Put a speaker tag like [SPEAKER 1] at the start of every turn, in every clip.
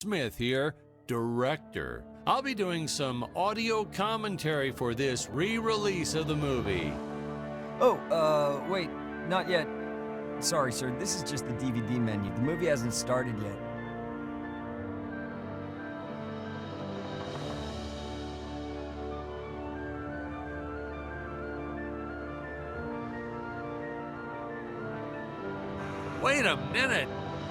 [SPEAKER 1] Smith here, director. I'll be doing some audio commentary for this re-release of the movie.
[SPEAKER 2] Oh, wait, not yet. Sorry, sir, this is just the DVD menu. The movie hasn't started yet.
[SPEAKER 1] Wait a minute!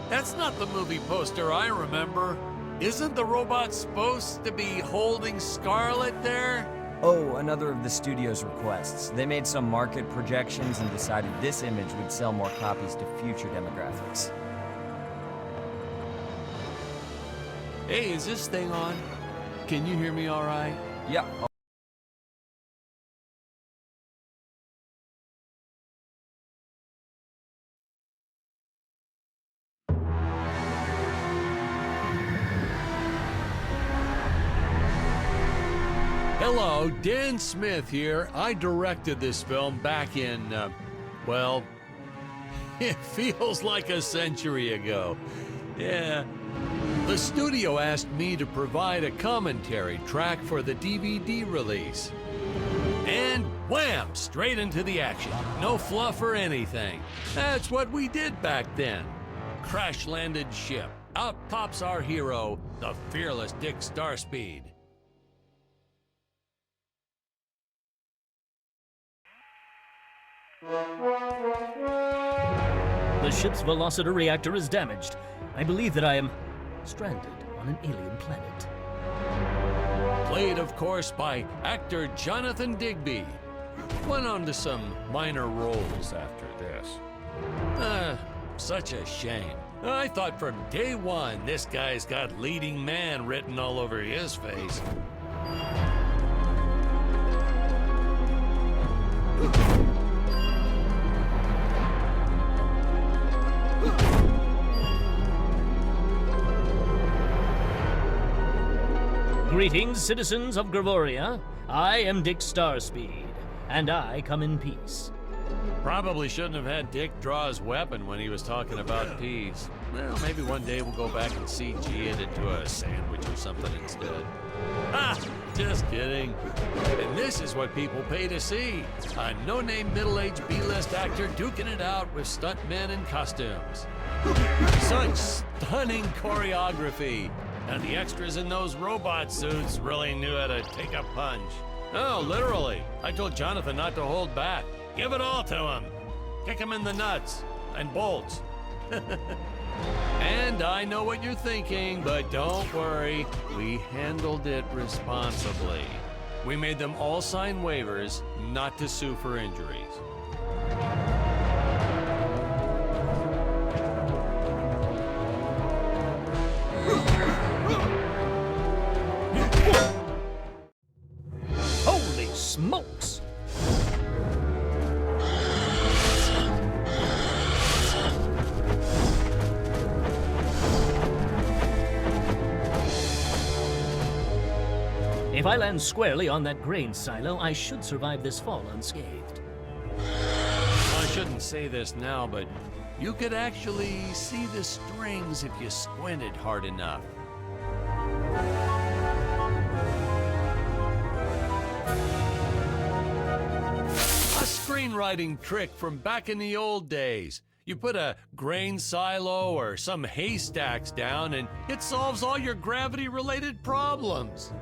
[SPEAKER 1] That's not the movie poster I remember. Isn't the robot supposed to be holding Scarlet there?
[SPEAKER 2] Oh, another of the studio's requests. They made some market projections and decided this image would sell more copies to future demographics.
[SPEAKER 1] Hey, is this thing on? Can you hear me all right?
[SPEAKER 2] Yeah.
[SPEAKER 1] Hello, Dan Smith here. I directed this film back in, well, it feels like a century ago. Yeah. The studio asked me to provide a commentary track for the DVD release. And wham! Straight into the action. No fluff or anything. That's what we did back then. Crash-landed ship. Out pops our hero, the fearless Dick Starspeed.
[SPEAKER 3] The ship's velocity reactor is damaged. I believe that I am stranded on an alien planet.
[SPEAKER 1] Played, of course, by actor Jonathan Digby. Went on to some minor roles after this. Such a shame. I thought from day one this guy's got leading man written all over his face.
[SPEAKER 3] Greetings, citizens of Gravoria. I am Dick Starspeed, and I come in peace.
[SPEAKER 1] Probably shouldn't have had Dick draw his weapon when he was talking about peace. Well, maybe one day we'll go back and CG it into a sandwich or something instead. Ah, just kidding. And this is what people pay to see. A no-name middle-aged B-list actor duking it out with stuntmen in costumes. Such stunning choreography. And the extras in those robot suits really knew how to take a punch. Oh, literally. I told Jonathan not to hold back. Give it all to him. Kick him in the nuts and bolts. And I know what you're thinking, but don't worry. We handled it responsibly. We made them all sign waivers not to sue for injuries.
[SPEAKER 3] Holy smokes! If I land squarely on that grain silo, I should survive this fall unscathed.
[SPEAKER 1] I shouldn't say this now, but you could actually see the strings if you squinted hard enough. A screenwriting trick from back in the old days. You put a grain silo or some haystacks down and it solves all your gravity-related problems.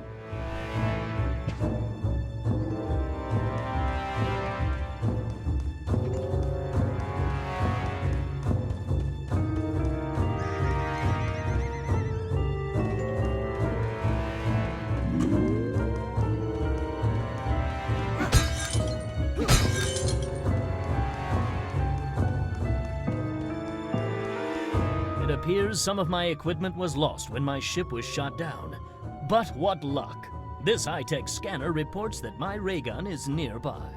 [SPEAKER 3] It appears some of my equipment was lost when my ship was shot down. But what luck! This high-tech scanner reports that my ray gun is nearby.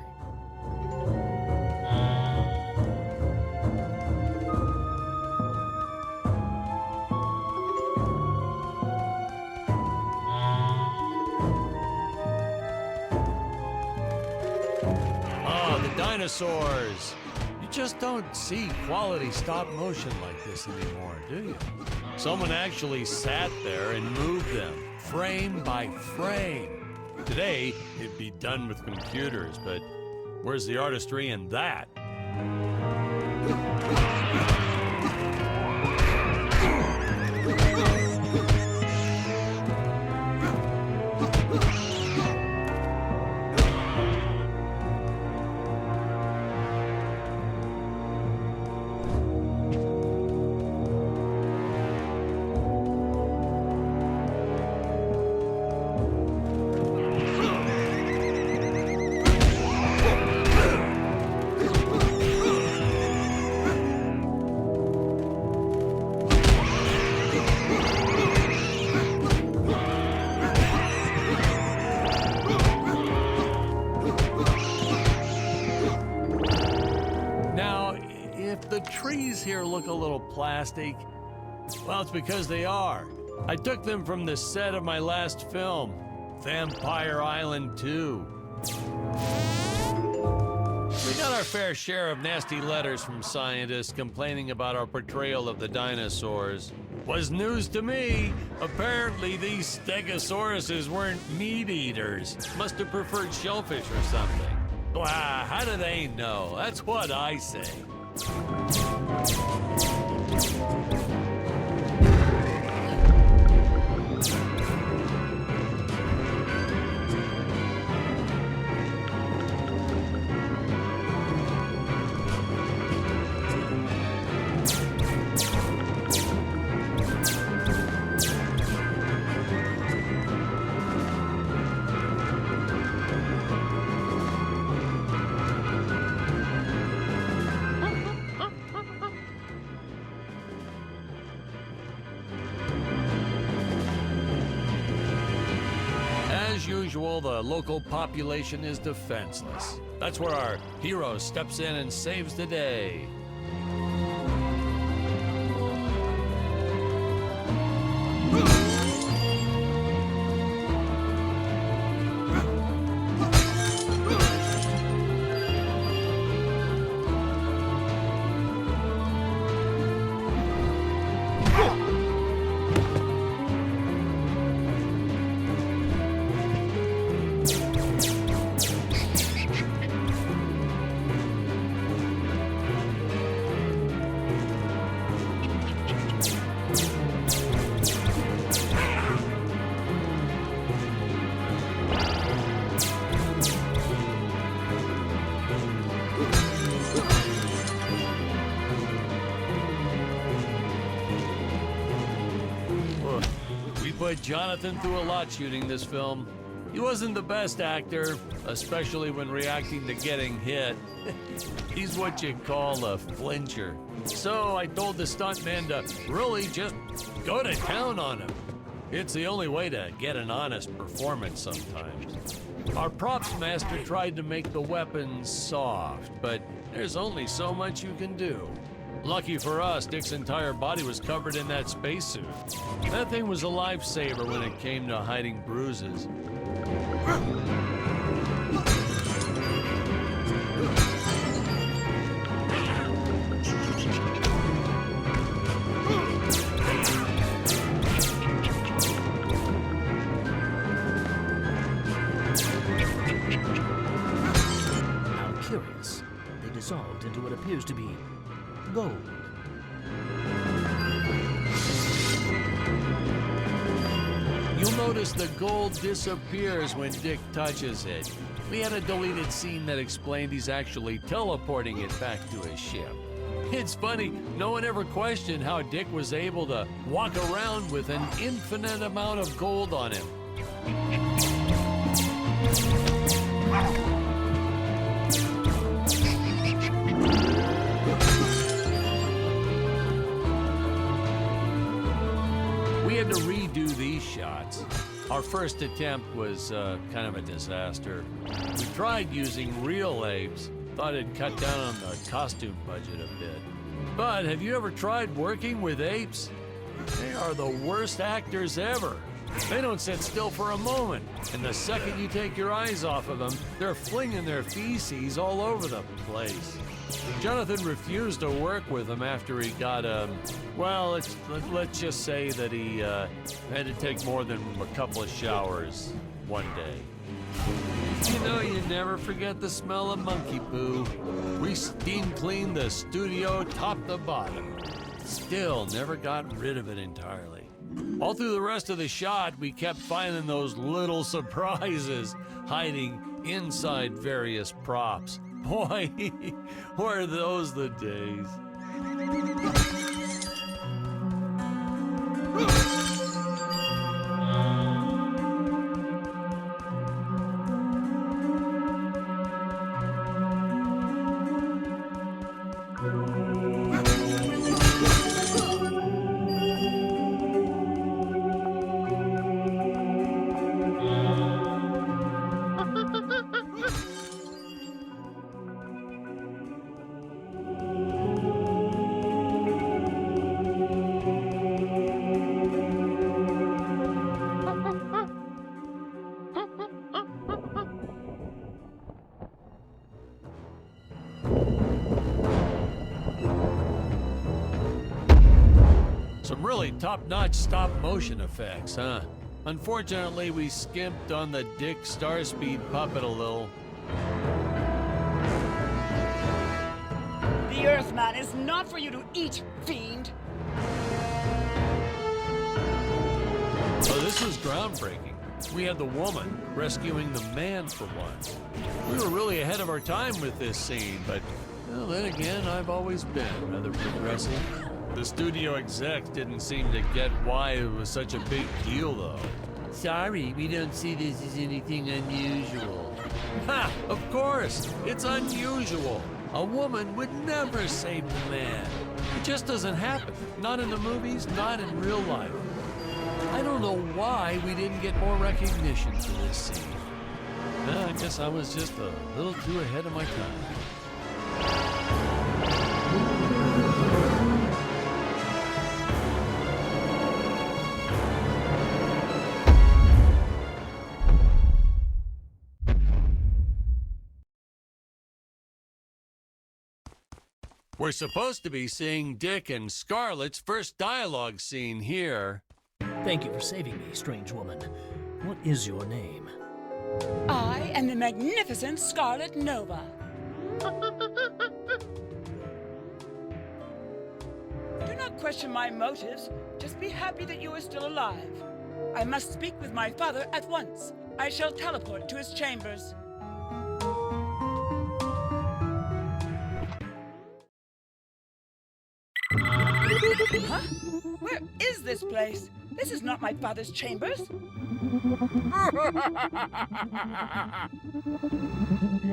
[SPEAKER 1] Oh, the dinosaurs! You just don't see quality stop motion like this anymore, do you? Someone actually sat there and moved them, frame by frame. Today, it'd be done with computers, but where's the artistry in that? If the trees here look a little plastic, well, it's because they are. I took them from the set of my last film, Vampire Island 2. We got our fair share of nasty letters from scientists complaining about our portrayal of the dinosaurs. Was news to me. Apparently, these stegosauruses weren't meat eaters. Must have preferred shellfish or something. Wow, how do they know? That's what I say. As usual, the local population is defenseless. That's where our hero steps in and saves the day. We put Jonathan through a lot shooting this film. He wasn't the best actor, especially when reacting to getting hit. He's what you call a flincher. So I told the stuntman to really just go to town on him. It's the only way to get an honest performance sometimes. Our props master tried to make the weapons soft, but there's only so much you can do. Lucky for us, Dick's entire body was covered in that spacesuit. That thing was a lifesaver when it came to hiding bruises.
[SPEAKER 3] How curious. They dissolved into what appears to be gold.
[SPEAKER 1] You'll notice the gold disappears when Dick touches it. We had a deleted scene that explained he's actually teleporting it back to his ship. It's funny, no one ever questioned how Dick was able to walk around with an infinite amount of gold on him. We had to redo these shots. Our first attempt was kind of a disaster. We tried using real apes, thought it'd cut down on the costume budget a bit. But have you ever tried working with apes? They are the worst actors ever. They don't sit still for a moment, and the second you take your eyes off of them, they're flinging their feces all over the place. Jonathan refused to work with him after he got, well, let's just say that he had to take more than a couple of showers one day. You know, you never forget the smell of monkey poo. We steam cleaned the studio top to bottom. Still never got rid of it entirely. All through the rest of the shot, we kept finding those little surprises hiding inside various props. Boy, were those the days. Some really top-notch stop-motion effects, huh? Unfortunately, we skimped on the Dick Starspeed puppet a little.
[SPEAKER 4] The Earthman is not for you to eat, fiend!
[SPEAKER 1] Oh, this was groundbreaking. We had the woman rescuing the man for once. We were really ahead of our time with this scene, but well, then again, I've always been rather progressive. The studio execs didn't seem to get why it was such a big deal, though. Sorry, we don't see this as anything unusual. Ha! Of course! It's unusual! A woman would never save the man. It just doesn't happen. Not in the movies, not in real life. I don't know why we didn't get more recognition for this scene. I guess I was just a little too ahead of my time. We're supposed to be seeing Dick and Scarlett's first dialogue scene here.
[SPEAKER 3] Thank you for saving me, strange woman. What is your name?
[SPEAKER 4] I am the magnificent Scarlet Nova. Do not question my motives. Just be happy that you are still alive. I must speak with my father at once. I shall teleport to his chambers. Huh? Where is this place? This is not my father's chambers.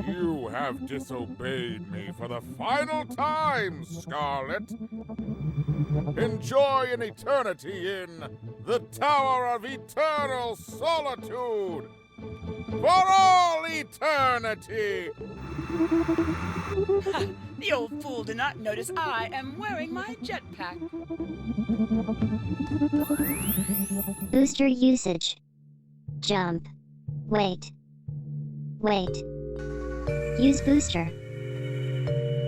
[SPEAKER 5] You have disobeyed me for the final time, Scarlet. Enjoy an eternity in the Tower of Eternal Solitude. For all eternity!
[SPEAKER 4] Ha! The old fool did not notice I am wearing my jetpack.
[SPEAKER 6] Booster usage. Jump. Wait. Wait. Use booster.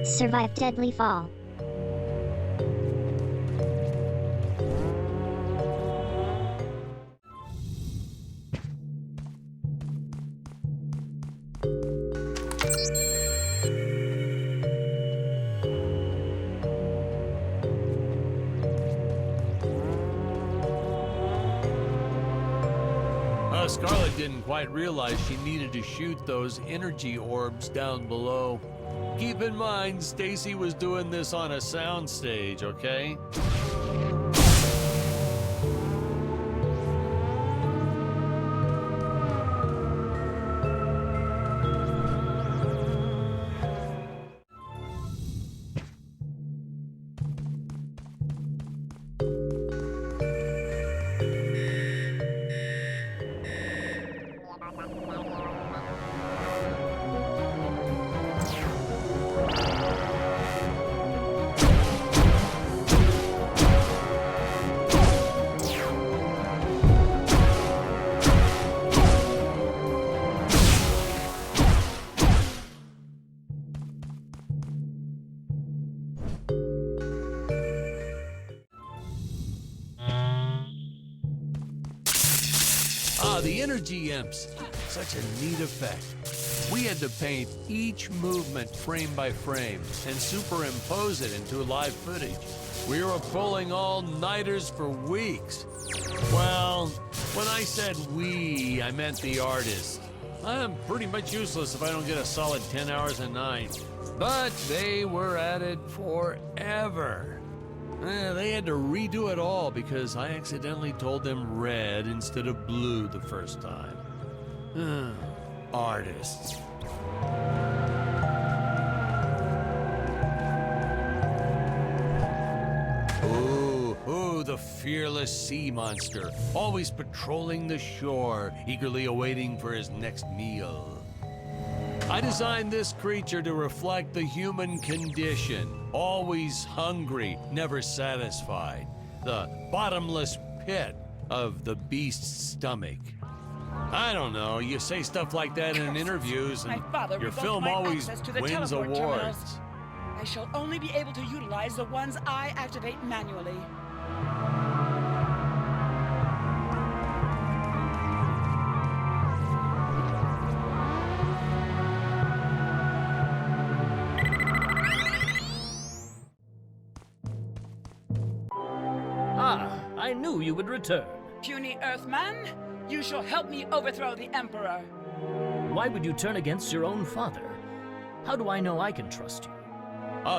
[SPEAKER 6] Survive deadly fall.
[SPEAKER 1] Scarlett didn't quite realize she needed to shoot those energy orbs down below. Keep in mind, Stacy was doing this on a soundstage, okay? The energy imps. Such a neat effect. We had to paint each movement frame by frame and superimpose it into live footage. We were pulling all-nighters for weeks. Well, when I said we, I meant the artists. I'm pretty much useless if I don't get a solid 10 hours a night. But they were at it forever. They had to redo it all because I accidentally told them red instead of blue the first time. Artists. Ooh, the fearless sea monster, always patrolling the shore, eagerly awaiting for his next meal. I designed this creature to reflect the human condition, always hungry, never satisfied. The bottomless pit of the beast's stomach. I don't know, you say stuff like that in interviews and
[SPEAKER 4] My father
[SPEAKER 1] your
[SPEAKER 4] revoked
[SPEAKER 1] film
[SPEAKER 4] my
[SPEAKER 1] always
[SPEAKER 4] access to the
[SPEAKER 1] wins
[SPEAKER 4] teleport
[SPEAKER 1] awards.
[SPEAKER 4] terminals. I shall only be able to utilize the ones I activate manually.
[SPEAKER 3] I knew you would return.
[SPEAKER 4] Puny Earthman, you shall help me overthrow the Emperor.
[SPEAKER 3] Why would you turn against your own father? How do I know I can trust you?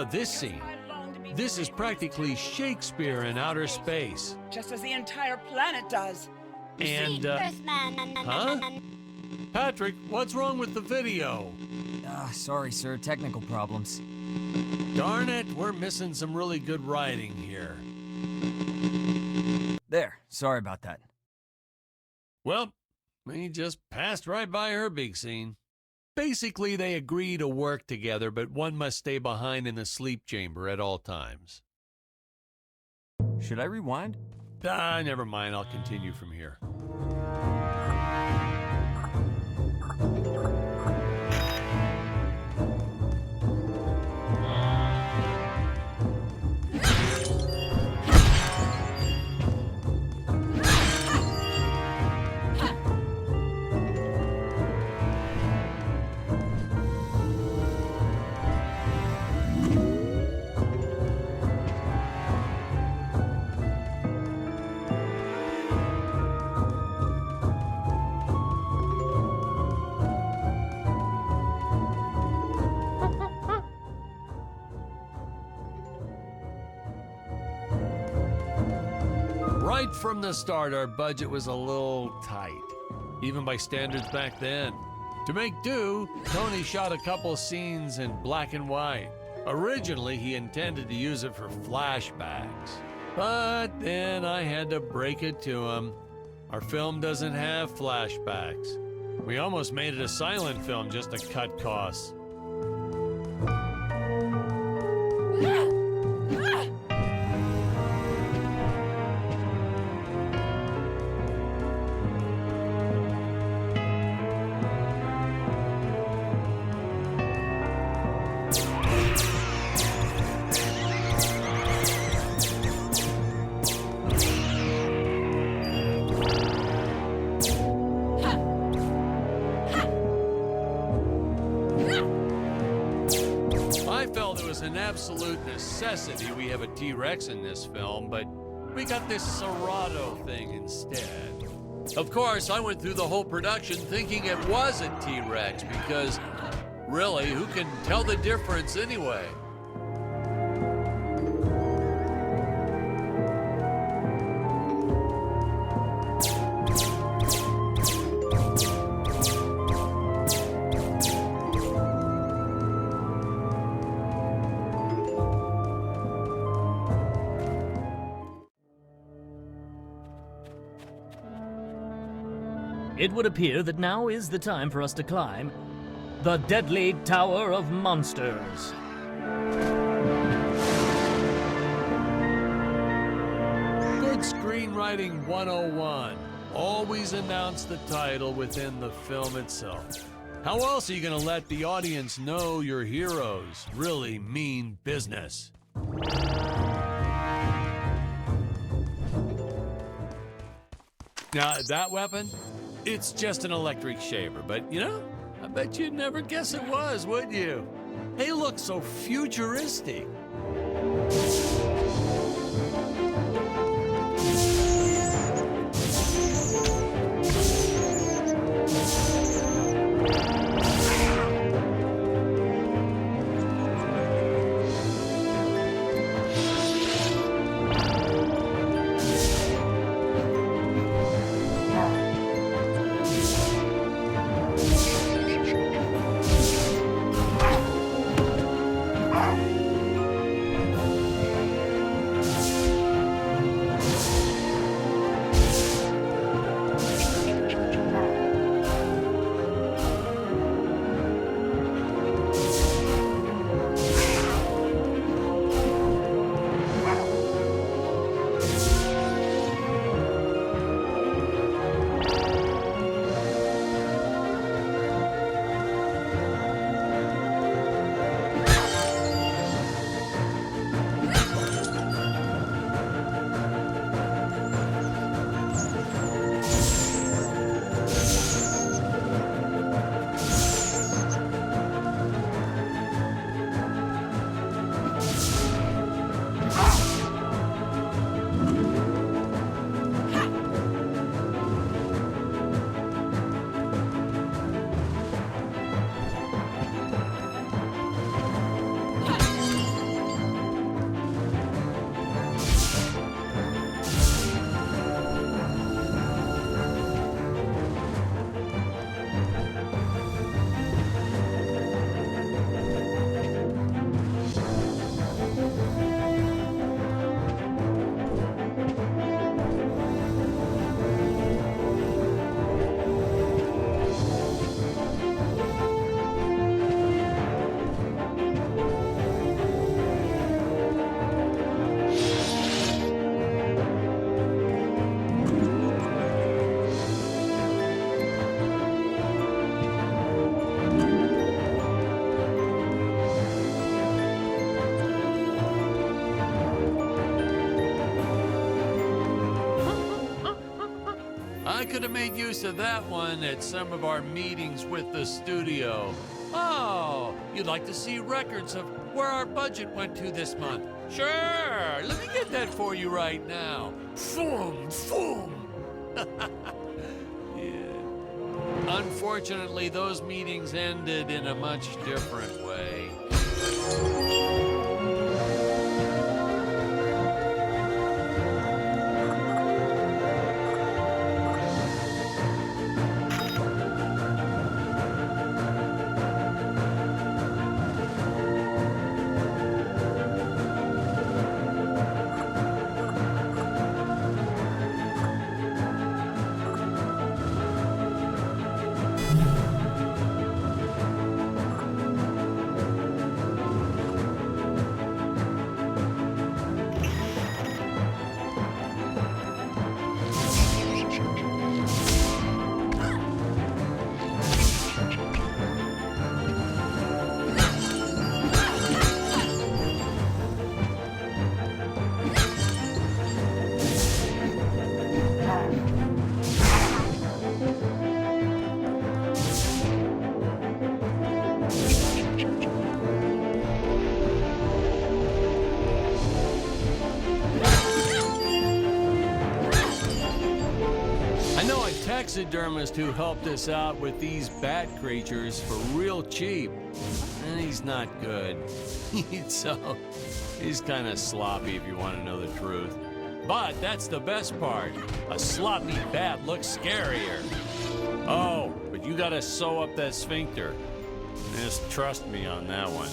[SPEAKER 1] This scene.
[SPEAKER 4] I long to be
[SPEAKER 1] This is
[SPEAKER 4] free.
[SPEAKER 1] practically Shakespeare in outer space.
[SPEAKER 4] Just as the entire planet does.
[SPEAKER 1] And, huh? Patrick, what's wrong with the video?
[SPEAKER 2] Sorry, sir. Technical problems.
[SPEAKER 1] Darn it, we're missing some really good writing here.
[SPEAKER 2] There. Sorry about that.
[SPEAKER 1] Well, we just passed right by her big scene. Basically, they agree to work together, but one must stay behind in the sleep chamber at all times.
[SPEAKER 2] Should I rewind?
[SPEAKER 1] Never mind, I'll continue from here. Right from the start, our budget was a little tight, even by standards back then. To make do, Tony shot a couple scenes in black and white. Originally, he intended to use it for flashbacks. But then I had to break it to him. Our film doesn't have flashbacks. We almost made it a silent film just to cut costs. I felt it was an absolute necessity we have a T-Rex in this film, but we got this Serato thing instead. Of course, I went through the whole production thinking it was a T-Rex because, really, who can tell the difference anyway?
[SPEAKER 3] It would appear that now is the time for us to climb the Deadly Tower of Monsters.
[SPEAKER 1] Good screenwriting 101. Always announce the title within the film itself. How else are you going to let the audience know your heroes really mean business? Now, that weapon, It's just an electric shaver, but you know, I bet you'd never guess it was, would you? They look so futuristic. I could have made use of that one at some of our meetings with the studio. Oh, you'd like to see records of where our budget went to this month? Sure, let me get that for you right now. Boom, boom. Yeah. Unfortunately, those meetings ended in a much different way. Taxidermist who helped us out with these bat creatures for real cheap. And he's not good. He's kind of sloppy if you want to know the truth. But that's the best part. A sloppy bat looks scarier. Oh, but you gotta sew up that sphincter. Just trust me on that one.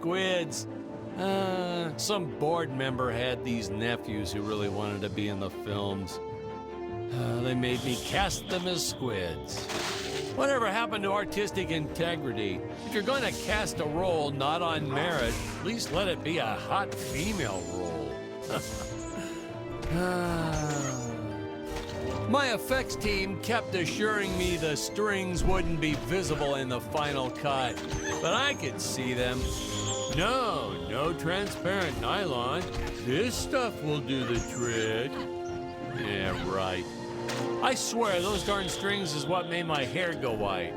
[SPEAKER 1] squids. Some board member had these nephews who really wanted to be in the films. They made me cast them as squids. Whatever happened to artistic integrity? If you're going to cast a role not on merit, at least let it be a hot female role. My effects team kept assuring me the strings wouldn't be visible in the final cut, but I could see them. No transparent nylon. This stuff will do the trick. Yeah, right. I swear, those darn strings is what made my hair go white.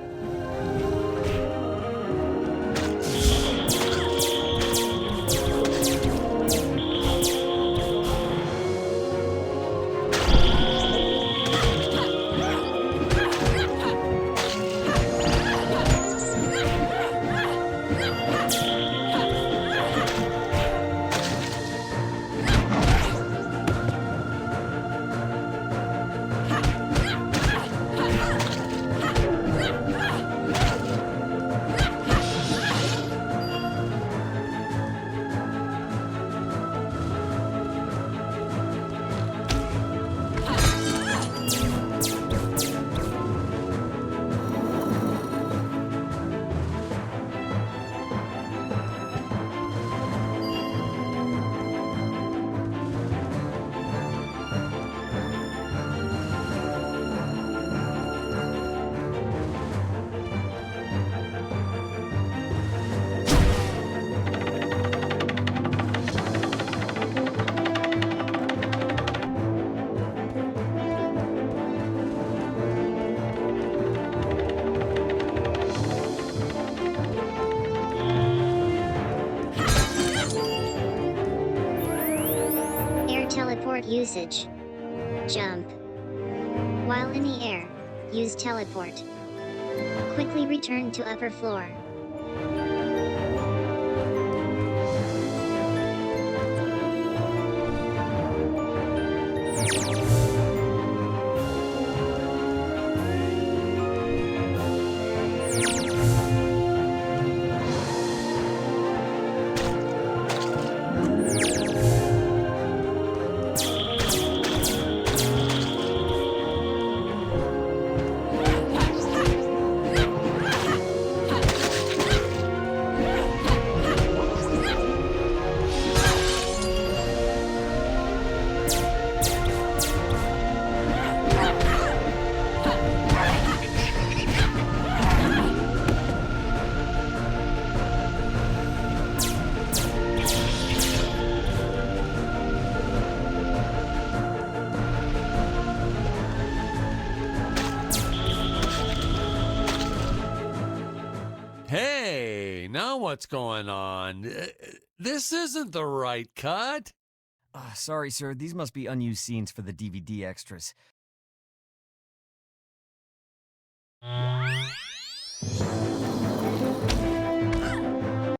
[SPEAKER 6] Teleport usage. Jump. While in the air, use teleport. Quickly return to upper floor.
[SPEAKER 1] Hey, now what's going on? This isn't the right cut.
[SPEAKER 2] Sorry, sir. These must be unused scenes for the DVD extras.